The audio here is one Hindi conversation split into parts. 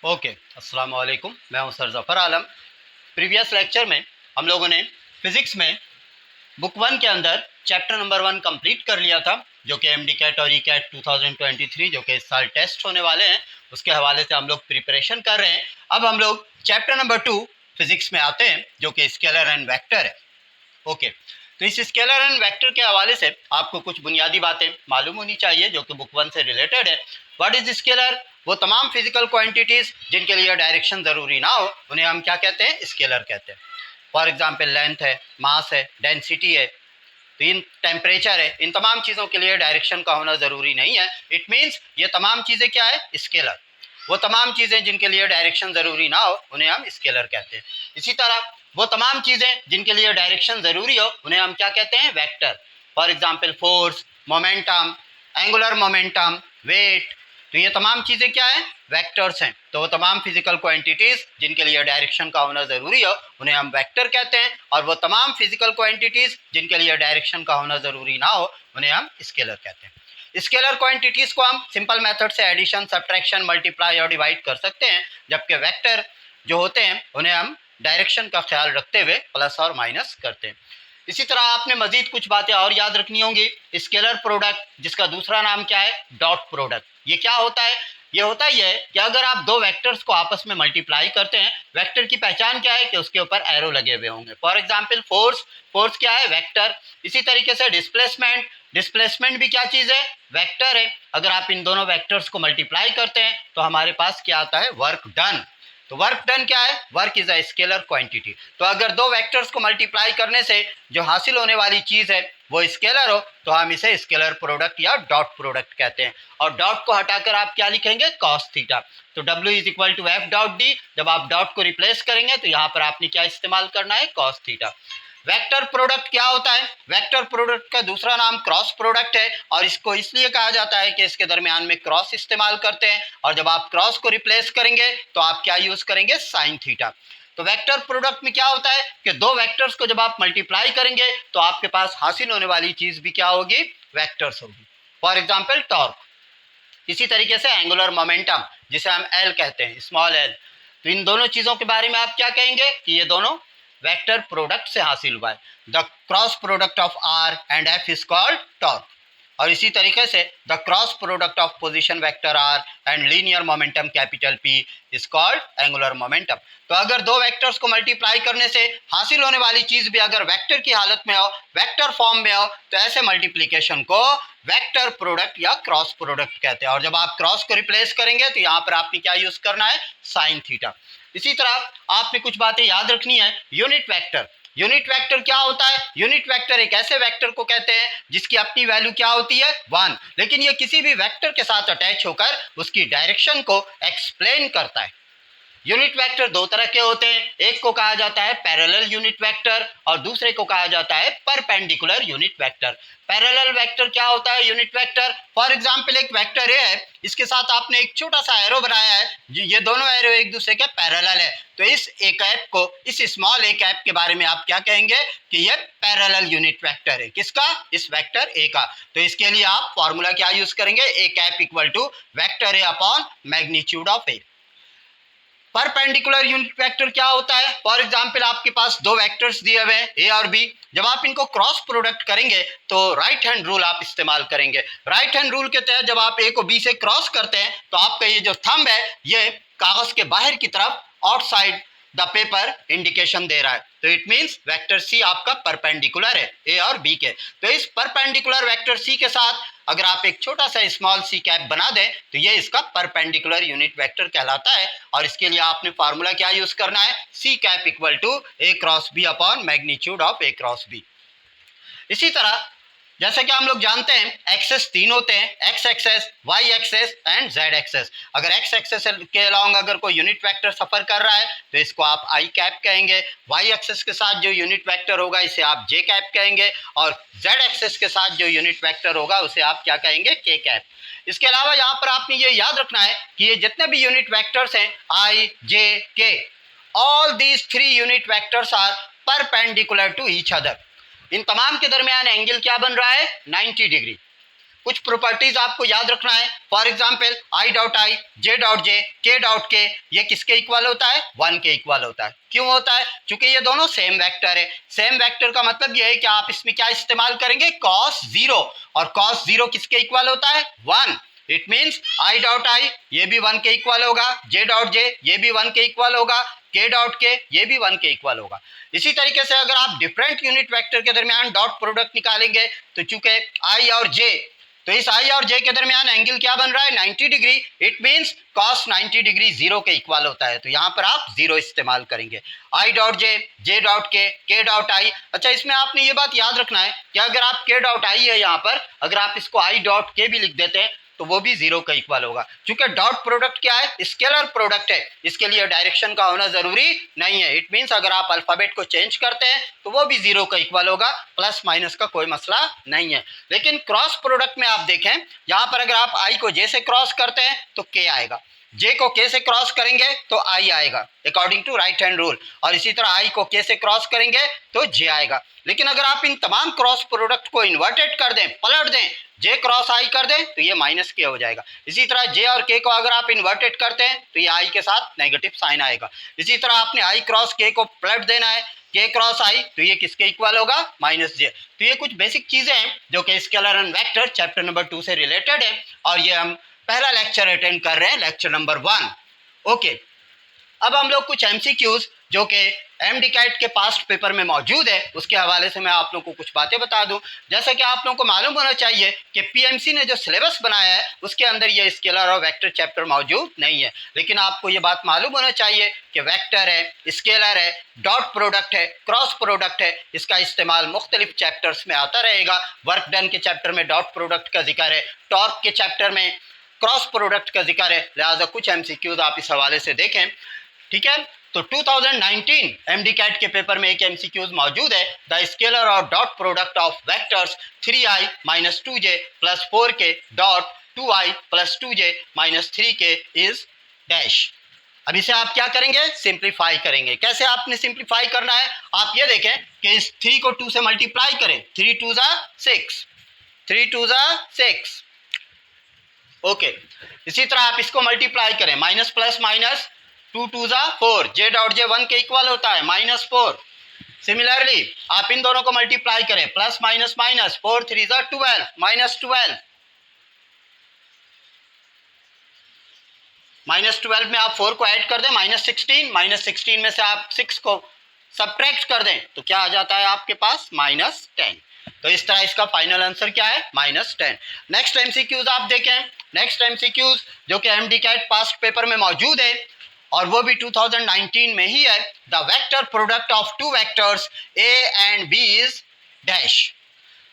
ओके, अस्सलाम वालेकुम। मैं हूं सर ज़फ़र आलम। प्रीवियस लेक्चर में हम लोगों ने फिज़िक्स में बुक 1 के अंदर चैप्टर नंबर 1 कंप्लीट कर लिया था, जो कि एमडी कैट और ई कैट 2023 जो कि इस साल टेस्ट होने वाले हैं, उसके हवाले से हम लोग प्रिपरेशन कर रहे हैं। अब हम लोग चैप्टर नंबर 2 फिज़िक्स में आते हैं, जो कि स्केलर एंड वेक्टर है। ओके, तो इस स्केलर एंड वेक्टर के हवाले से आपको कुछ बुनियादी बातें मालूम होनी चाहिए जो कि बुक 1 से रिलेटेड है। What is scalar? वो तमाम फिजिकल क्वांटिटीज जिनके लिए डायरेक्शन ज़रूरी ना हो, उन्हें हम क्या कहते हैं? स्केलर कहते हैं। फॉर एग्जाम्पल लेंथ है, मास है, डेंसिटी है, तो इन टेम्परेचर है, इन तमाम चीज़ों के लिए डायरेक्शन का होना ज़रूरी नहीं है। इट मीन्स ये तमाम चीज़ें क्या है? स्केलर। वो तमाम चीज़ें जिनके लिए डायरेक्शन ज़रूरी ना हो, उन्हें हम स्केलर कहते हैं। इसी तरह वो तमाम चीज़ें जिनके लिए डायरेक्शन ज़रूरी हो, उन्हें हम क्या कहते हैं? Vector. For example force, momentum, angular momentum, weight, तो ये तमाम चीज़ें क्या है? वेक्टर्स हैं। तो वो तमाम फिजिकल क्वांटिटीज़ जिनके लिए डायरेक्शन का होना ज़रूरी हो, उन्हें हम वेक्टर कहते हैं। और वो तमाम फिजिकल क्वांटिटीज़ जिनके लिए डायरेक्शन का होना ज़रूरी ना हो, उन्हें हम स्केलर कहते हैं। स्केलर क्वांटिटीज़ को हम सिंपल मेथड से एडिशन, सब्ट्रैक्शन, मल्टीप्लाई और डिवाइड कर सकते हैं, जबकि वेक्टर जो होते हैं उन्हें हम डायरेक्शन का ख्याल रखते हुए प्लस और माइनस करते हैं। इसी तरह आपने मजीद कुछ बातें और याद रखनी होंगी। स्केलर प्रोडक्ट, जिसका दूसरा नाम क्या है? Dot product. ये क्या होता है? ये होता ही है कि अगर आप दो वेक्टर्स को आपस में मल्टीप्लाई करते हैं, वेक्टर की पहचान क्या है? कि उसके ऊपर एरो लगे हुए होंगे। फॉर एग्जाम्पल फोर्स, फोर्स क्या है? वेक्टर। इसी तरीके से डिस्प्लेसमेंट, डिस्प्लेसमेंट भी क्या चीज़ है? वेक्टर है। अगर आप इन दोनों वेक्टर्स को मल्टीप्लाई करते हैं तो हमारे पास क्या आता है? Work done. तो वर्क डन क्या है? Work is a scalar quantity. तो अगर दो वेक्टर्स को मल्टीप्लाई करने से जो हासिल होने वाली चीज है वो स्केलर हो, तो हम इसे स्केलर प्रोडक्ट या डॉट प्रोडक्ट कहते हैं। और डॉट को हटाकर आप क्या लिखेंगे? Cos theta. तो W is equal to F dot D. जब आप डॉट को रिप्लेस करेंगे तो यहाँ पर आपने क्या इस्तेमाल करना है? Cos theta. वेक्टर प्रोडक्ट क्या होता है? वेक्टर प्रोडक्ट का दूसरा नाम क्रॉस प्रोडक्ट है, और इसको इसलिए कहा जाता है कि इसके दरमियान में क्रॉस इस्तेमाल करते हैं, और जब आप क्रॉस को रिप्लेस करेंगे तो आप क्या यूज करेंगे? Sine theta. तो वेक्टर प्रोडक्ट में क्या होता है कि दो वेक्टर्स को जब आप मल्टीप्लाई करेंगे तो आपके पास हासिल होने वाली चीज भी क्या होगी? वेक्टर्स होगी। For example torque. इसी तरीके से एंगुलर मोमेंटम, जिसे हम एल कहते हैं, स्मॉल एल। तो इन दोनों चीजों के बारे में आप क्या कहेंगे? कि ये दोनों वेक्टर प्रोडक्ट से हासिल हुआ है। The cross product of R and F is called torque. और इसी तरीके से the cross product of position vector R and linear momentum capital P is called angular momentum. तो अगर दो वेक्टर्स को मल्टीप्लाई करने से हासिल होने वाली चीज भी अगर वेक्टर की हालत में हो, वेक्टर फॉर्म में हो, तो ऐसे मल्टीप्लीकेशन को वेक्टर प्रोडक्ट या क्रॉस प्रोडक्ट कहते हैं। और जब आप क्रॉस को रिप्लेस करेंगे तो यहाँ पर आपने क्या यूज करना है? Sine theta. इसी तरह आपने कुछ बातें याद रखनी है। यूनिट वेक्टर, यूनिट वेक्टर क्या होता है? यूनिट वेक्टर एक ऐसे वेक्टर को कहते हैं जिसकी अपनी वैल्यू क्या होती है? 1, लेकिन ये किसी भी वेक्टर के साथ अटैच होकर उसकी डायरेक्शन को एक्सप्लेन करता है। यूनिट वेक्टर दो तरह के होते हैं, एक को कहा जाता है पैरेलल यूनिट वेक्टर और दूसरे को कहा जाता है perpendicular unit vector. Parallel vector क्या होता है? यूनिट वेक्टर, फॉर एग्जांपल एक वेक्टर ए है, इसके साथ आपने एक छोटा सा एरो बनाया है, ये दोनों एरो एक दूसरे के पैरेलल है, तो इस ए कैप को, इस स्मॉल ए कैप के बारे में आप क्या कहेंगे? कि ये पैरेलल यूनिट वेक्टर है। किसका? इस वेक्टर ए का। तो इसके लिए आप फॉर्मूला क्या यूज करेंगे? A cap equal to vector A upon magnitude of A. Perpendicular unit vector क्या होता है? फॉर एग्जांपल आपके पास दो वेक्टर्स दिए हुए हैं ए और बी, जब आप इनको क्रॉस प्रोडक्ट करेंगे तो राइट हैंड रूल आप इस्तेमाल करेंगे। राइट हैंड रूल के तहत जब आप ए को बी से क्रॉस करते हैं तो आपका ये जो थंब है ये कागज के बाहर की तरफ आउटसाइड द पेपर इंडिकेशन दे रहा है, तो इट मींस वेक्टर सी आपका परपेंडिकुलर है ए और बी के। तो इस परपेंडिकुलर वेक्टर सी के साथ अगर आप एक छोटा सा स्मॉल सी कैप बना दें तो ये इसका परपेंडिकुलर यूनिट वेक्टर कहलाता है। और इसके लिए आपने फार्मूला क्या यूज करना है? C cap equal to A cross B upon magnitude of A cross B. इसी तरह जैसे कि हम लोग जानते हैं एक्सेस तीन होते हैं, X axes, Y axes and Z axes. अगर एक्स एक्सेस के अलॉन्ग अगर कोई यूनिट वेक्टर सफर कर रहा है तो इसको आप आई कैप कहेंगे। वाई एक्सेस के साथ जो यूनिट वेक्टर होगा इसे आप जे कैप कहेंगे, और जेड एक्सेस के साथ जो यूनिट वेक्टर होगा उसे आप क्या कहेंगे? के कैप। इसके अलावा यहाँ पर आपने ये याद रखना है कि ये जितने भी यूनिट वेक्टर्स हैं I J K, all these three unit vectors are perpendicular to each other. इन तमाम के दरमियान एंगल क्या बन रहा है? 90 डिग्री। कुछ प्रॉपर्टीज आपको याद रखना है। For example I dot I, J dot J, के डॉट के, ये किसके इक्वल होता है? 1 के इक्वल होता है। क्यों होता है? क्योंकि ये दोनों सेम वेक्टर है। सेम वेक्टर का मतलब ये है कि आप इसमें क्या इस्तेमाल करेंगे? cos 0, और cos 0 किसके इक्वल होता है? 1। It means I dot I ये भी 1 के इक्वल होगा, जे डॉट जे ये भी 1 के इक्वल होगा, के डॉट के ये भी 1 के इक्वल होगा। इसी तरीके से अगर आप डिफरेंट यूनिट वेक्टर के दरमियान डॉट प्रोडक्ट निकालेंगे तो चूंकि आई और जे, तो इस आई और जे के दरमियान एंगल क्या बन रहा है? 90 degree. It means cos 90 degree 0 के इक्वल होता है, तो यहाँ पर आप 0 इस्तेमाल करेंगे। I dot J, J dot के डॉट आई। अच्छा, इसमें आपने ये बात याद रखना है कि अगर आप के डॉट आई है यहाँ पर, अगर आप इसको आई डॉट के भी लिख देते हैं तो वो भी 0 का इक्वल होगा। क्योंकि डॉट प्रोडक्ट क्या है? स्केलर प्रोडक्ट है, इसके लिए डायरेक्शन का होना जरूरी नहीं है। इट मीन्स अगर आप अल्फाबेट को चेंज करते हैं तो वो भी 0 का इक्वल होगा, प्लस माइनस का कोई मसला नहीं है। लेकिन क्रॉस प्रोडक्ट में आप देखें, यहाँ पर अगर आप आई को जे से क्रॉस करते हैं तो के आएगा, जे को के से क्रॉस करेंगे तो आई आएगा according to right hand rule, और इसी तरह आई को के से क्रॉस करेंगे तो जे आएगा। लेकिन अगर आप इन तमाम क्रॉस प्रोडक्ट को इन्वर्टेड कर दें, पलट दें, जे क्रॉस आई कर दें तो ये माइनस के हो जाएगा। इसी तरह जे और के को अगर आप इन्वर्टेड करते हैं तो ये आई के साथ नेगेटिव साइन आएगा। इसी तरह आपने आई क्रॉस के को पलट देना है, के क्रॉस आई, तो ये किसके इक्वल होगा? माइनस जे। तो ये कुछ बेसिक चीजें हैं जो कि scalar and vector chapter number 2 से रिलेटेड है, और ये हम पहला लेक्चर अटेंड कर रहे हैं, लेक्चर नंबर 1। ओके, अब हम लोग कुछ एमसीक्यूज जो कि एमडीकैट के पास्ट पेपर में मौजूद है उसके हवाले से मैं आप लोगों को कुछ बातें बता दूं। जैसा कि आप लोगों को मालूम होना चाहिए कि पीएमसी ने जो सिलेबस बनाया है उसके अंदर ये स्केलर और वेक्टर चैप्टर मौजूद नहीं है। लेकिन आपको ये बात मालूम होना चाहिए कि वेक्टर है, स्केलर है, डॉट प्रोडक्ट है, क्रॉस प्रोडक्ट है, इसका इस्तेमाल मुख्तलिफ चैप्टर्स में आता रहेगा। वर्क डन के चैप्टर में डॉट प्रोडक्ट का जिक्र है, टॉर्क के चैप्टर में क्रॉस प्रोडक्ट का जिक्र है, लिहाजा कुछ एमसीक्यूज आप इस हवाले से देखें। ठीक है, तो 2019 एमडीकैट के पेपर में एक एमसीक्यूज मौजूद है, द स्केलर और dot product of vectors 3i minus 2j plus 4k dot 2i plus 2j minus 3k is dash. अब इसे आप क्या करेंगे? सिंप्लीफाई करेंगे। कैसे आपने सिंप्लीफाई करना है? आप ये देखें कि इस 3 को 2 से मल्टीप्लाई करें, 3 2 ज़ा 6, 3 2 ज़ा 6। ओके, इसी तरह आप इसको मल्टीप्लाई करें, माइनस प्लस माइनस 2 2 ज़ा 4, जे डॉट जे 1 के इक्वल होता है, माइनस 4। सिमिलरली आप इन दोनों को मल्टीप्लाई करें, प्लस माइनस माइनस 4 3 ज़ा 12, माइनस 12। माइनस 12 में आप 4 को ऐड कर दें, माइनस 16, माइनस 16 में से आप 6 को सब्ट्रैक्ट कर दें तो क्या आ जाता है आपके पास? माइनस 10। तो इस तरह इसका फाइनल आंसर क्या है? माइनस 10। नेक्स्ट एमसीक्यूज आप देखें, नेक्स्ट एमसीक्यूज जो कि एमडीकैट पास्ट पेपर में मौजूद है और वो भी 2019 में ही है, the vector product of two vectors A and B is dash.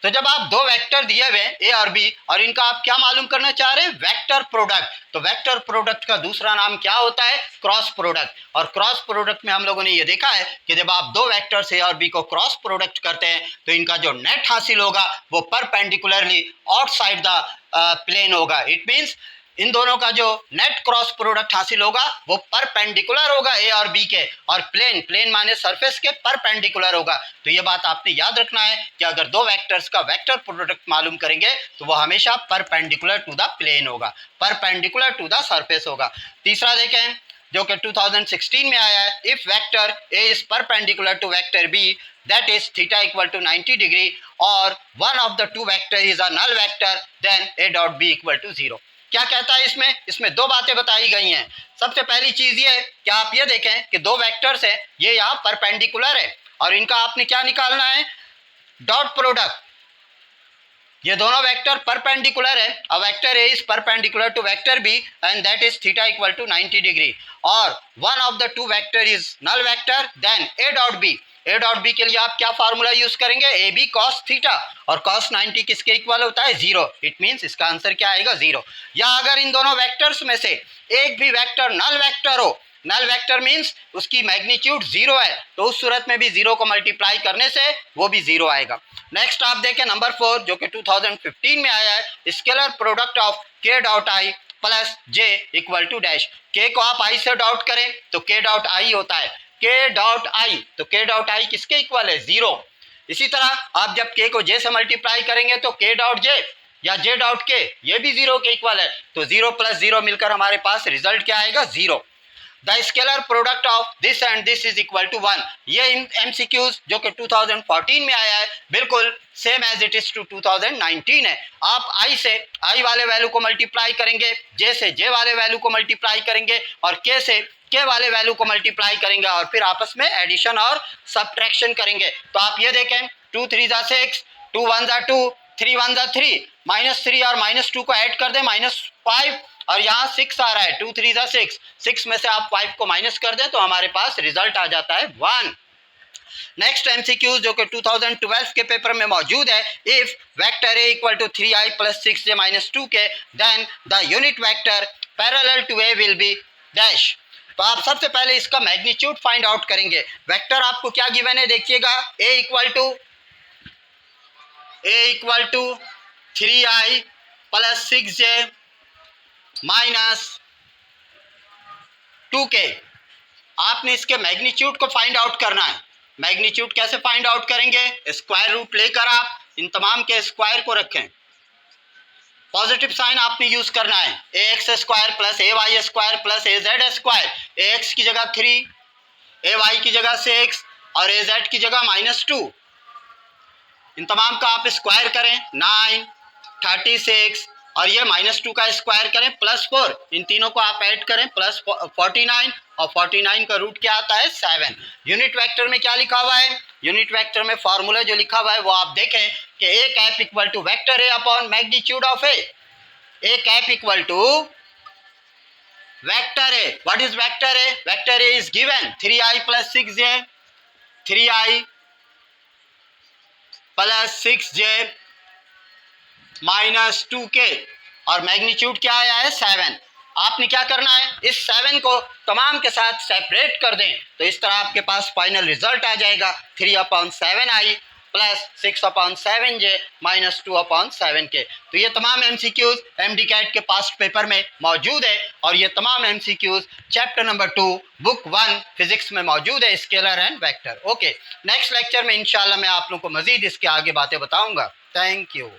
तो जब आप दो वेक्टर दिए हुए हैं ए और बी और इनका आप क्या मालूम करना चाह रहे हैं? Vector product. तो वेक्टर प्रोडक्ट का दूसरा नाम क्या होता है? Cross product. और क्रॉस प्रोडक्ट में हम लोगों ने ये देखा है कि जब आप दो वेक्टर्स ए और बी को क्रॉस प्रोडक्ट करते हैं तो इनका जो नेट हासिल होगा वो परपेंडिकुलरली आउटसाइड द प्लेन होगा। इट मीन्स इन दोनों का जो नेट क्रॉस प्रोडक्ट हासिल होगा वो परपेंडिकुलर होगा ए और बी के, और प्लेन, प्लेन माने सरफेस के परपेंडिकुलर होगा। तो ये बात आपने याद रखना है कि अगर दो वेक्टर्स का वेक्टर प्रोडक्ट मालूम करेंगे तो वो हमेशा परपेंडिकुलर टू द प्लेन होगा, परपेंडिकुलर टू द सरफेस होगा। तीसरा देखें जो कि 2016 में आया है, if vector A is perpendicular to vector B that is theta equal to 90 degree or one of the two vector is a null vector then a dot b equal to 0। क्या कहता है इसमें? इसमें दो बातें बताई गई हैं। सबसे पहली चीज ये है कि आप ये देखें कि दो वेक्टर्स हैं, ये यहाँ परपेंडिकुलर है और इनका आपने क्या निकालना है? Dot product. ये दोनों वेक्टर परपेंडिकुलर है, a vector A is perpendicular to vector B and that is theta equal to 90 degree, और one of the two vector is null vector then A dot B. A dot B के लिए आप क्या फार्मूला यूज करेंगे? ए बी कॉस थीटा, और कॉस 90 किसके इक्वल होता है? 0। इट मीन्स इसका आंसर क्या आएगा? 0। या अगर इन दोनों वेक्टर्स में से एक भी वेक्टर नल वेक्टर हो, नल वेक्टर मीन्स उसकी मैग्नीट्यूड 0 है, तो उस सूरत में भी 0 को मल्टीप्लाई करने से वो भी 0 आएगा। नेक्स्ट आप देखें नंबर 4 जो कि 2015 में आया है, scalar product of K dot I plus J equal to dash. K को आप आई से डॉट करें तो के डॉट आई होता है, के डॉट आई, तो के डॉट आई किसके इक्वल है? 0। इसी तरह आप जब के को जे से मल्टीप्लाई करेंगे तो के डॉट जे, या जेड आउट के, ये भी 0 के इक्वल है, तो 0 प्लस 0 मिलकर हमारे पास रिजल्ट क्या आएगा, 0। The scalar product of this and this is equal to 1। ये एमसीक्यूज जो कि 2014 में आया है, बिल्कुल same as it is to 2019 है। आप आई से आई वाले वैल्यू को मल्टीप्लाई करेंगे, जे से जे वाले वैल्यू को मल्टीप्लाई करेंगे और के से के वाले वैल्यू को मल्टीप्लाई करेंगे और फिर आपस में एडिशन और सब्ट्रैक्शन करेंगे। तो आप ये देखें, 2 3 जा 6, 2 1 जा 2, 3 1 जा 3, -3 और -2 को ऐड कर दें, -5, और यहाँ 6 आ रहा है, 2 3 जा 6, 6 में से आप 5 को माइनस कर दें तो हमारे पास रिजल्ट आ जाता है 1। नेक्स्ट एमसीक्यू जो कि 2012 के पेपर में मौजूद है, if vector A equal to 3i + 6j - 2k then the unit vector parallel to A will be dash. तो आप सबसे पहले इसका मैग्नीट्यूड फाइंड आउट करेंगे। वेक्टर आपको क्या गिवन है, देखिएगा, ए equal to 3i + 6j - 2k। आपने इसके मैग्नीट्यूड को फाइंड आउट करना है। मैग्नीट्यूड कैसे फाइंड आउट करेंगे, स्क्वायर रूट लेकर आप इन तमाम के स्क्वायर को रखें, पॉजिटिव साइन आपने यूज करना है, ax² + ay² + az²। ax की जगह 3, ay की जगह 6 और az की जगह -2। इन तमाम का आप स्क्वायर करें, 9 36 और ये -2 का स्क्वायर करें +4। इन तीनों को आप ऐड करें +49 और 49 का रूट क्या आता है, 7। यूनिट वेक्टर में क्या लिखा हुआ है, यूनिट वेक्टर में फार्मूला जो लिखा हुआ है वो आप देखें कि A cap equal to vector A upon magnitude of A. A cap equal to vector A. What is vector A, vector A is given 3i + 6j, 3i + 6j - 2k और मैग्नीट्यूड क्या आया है, 7। आपने क्या करना है, इस 7 को तमाम के साथ सेपरेट कर दें तो इस तरह आपके पास फाइनल रिजल्ट आ जाएगा 3/7i + 6/7j - 2/7k। तो ये तमाम एमसीक्यूज एमडी कैट के पास्ट पेपर में मौजूद है और ये तमाम MCQs chapter number 2 book 1 physics में मौजूद है, scalar and vector. Okay, next lecture में इंशाल्लाह मैं आप लोगों को मजीद इसके आगे बातें बताऊंगा। Thank you.